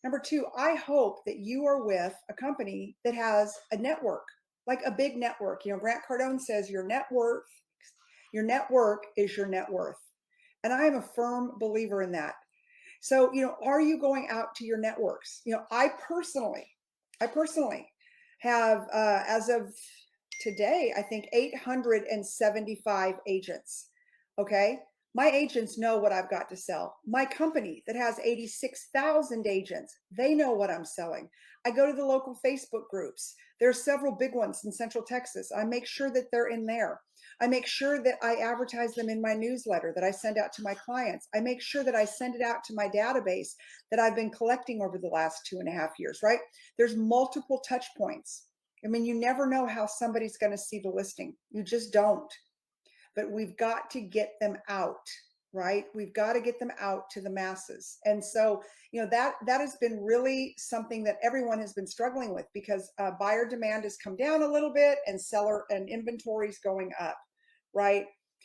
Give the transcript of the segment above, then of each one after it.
Number two, I hope that you are with a company that has a network, like a big network. You know, Grant Cardone says your net worth is your net worth. And I am a firm believer in that. So, you know, are you going out to your networks? You know, I personally have, as of today, I think 875 agents. Okay. My agents know what I've got to sell. My company that has 86,000 agents, they know what I'm selling. I go to the local Facebook groups. There are several big ones in Central Texas. I make sure that they're in there. I make sure that I advertise them in my newsletter that I send out to my clients. I make sure that I send it out to my database that I've been collecting over the last 2.5 years, right? There's multiple touch points. I mean, you never know how somebody's going to see the listing. You just don't. But we've got to get them out, right? We've got to get them out to the masses. And so, you know, that has been really something that everyone has been struggling with, because buyer demand has come down a little bit and seller and inventory's going up, right?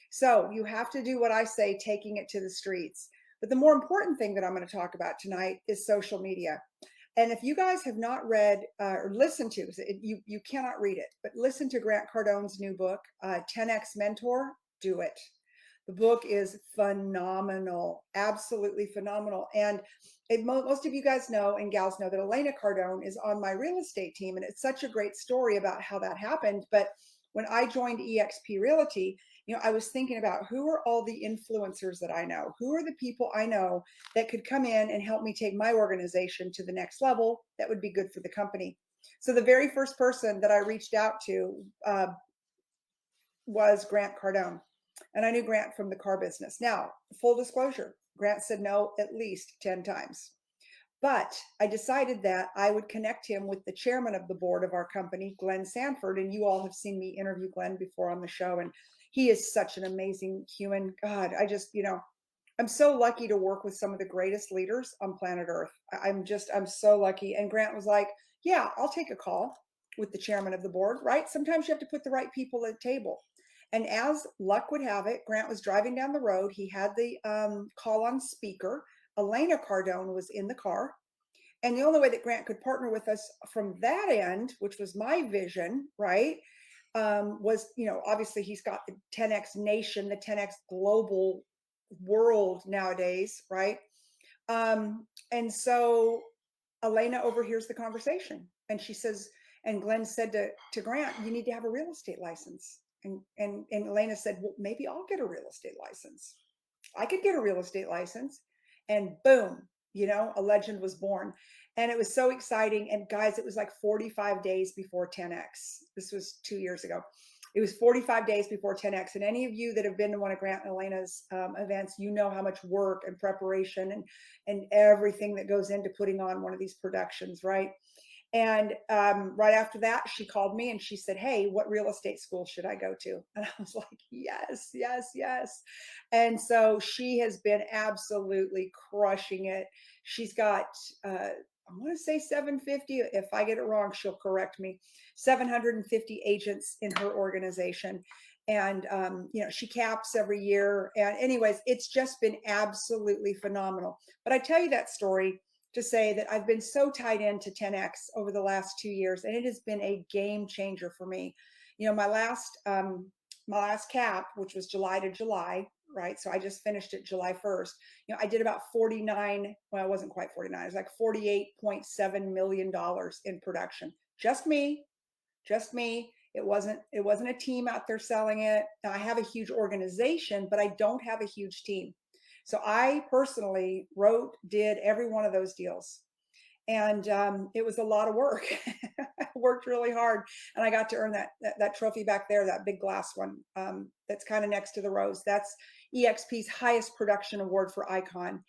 So you have to do what I say, taking it to the streets. But the more important thing that I'm going to talk about tonight is social media. And if you guys have not read or listened to, you cannot read it, but listen to Grant Cardone's new book, 10X Mentor, do it. The book is phenomenal, absolutely phenomenal. And most of you guys know and gals know that Elena Cardone is on my real estate team. And it's such a great story about how that happened. But when I joined eXp Realty, you know, I was thinking about who are all the influencers that I know? Who are the people I know that could come in and help me take my organization to the next level that would be good for the company? So the very first person that I reached out to was Grant Cardone. And I knew Grant from the car business. Now, full disclosure, Grant said no at least 10 times. But I decided that I would connect him with the chairman of the board of our company, Glenn Sanford. And you all have seen me interview Glenn before on the show. And he is such an amazing human. God, I just, you know, I'm so lucky to work with some of the greatest leaders on planet Earth. I'm so lucky. And Grant was like, yeah, I'll take a call with the chairman of the board, right? Sometimes you have to put the right people at the table. And as luck would have it, Grant was driving down the road. He had the call on speaker. Elena Cardone was in the car. And the only way that Grant could partner with us from that end, which was my vision, right, was, you know, obviously he's got the 10X nation, the 10X global world nowadays, right? And so Elena overhears the conversation and she says, and Glenn said to Grant, you need to have a real estate license. And Elena said, well, maybe I'll get a real estate license. I could get a real estate license. And boom, you know, a legend was born. And it was so exciting. And guys, it was like 45 days before 10X. This was 2 years ago. It was 45 days before 10X. And any of you that have been to one of Grant and Elena's events, you know how much work and preparation and everything that goes into putting on one of these productions, right? And right after that, she called me and she said, hey, what real estate school should I go to? And I was like, yes, yes, yes. And so she has been absolutely crushing it. She's got, I want to say 750. If I get it wrong, she'll correct me. 750 agents in her organization. And, you know, she caps every year. And anyways, it's just been absolutely phenomenal. But I tell you that story to say that I've been so tied into 10X over the last 2 years, and it has been a game changer for me. You know, my last cap, which was July to July, right? So I just finished it July 1st. You know, I did about 49, well, it wasn't quite 49. It was like $48.7 million in production. Just me. It wasn't a team out there selling it. Now, I have a huge organization, but I don't have a huge team. So I personally did every one of those deals. And it was a lot of work. I worked really hard. And I got to earn that trophy back there, that big glass one that's kind of next to the rose. That's eXp's highest production award for Icon.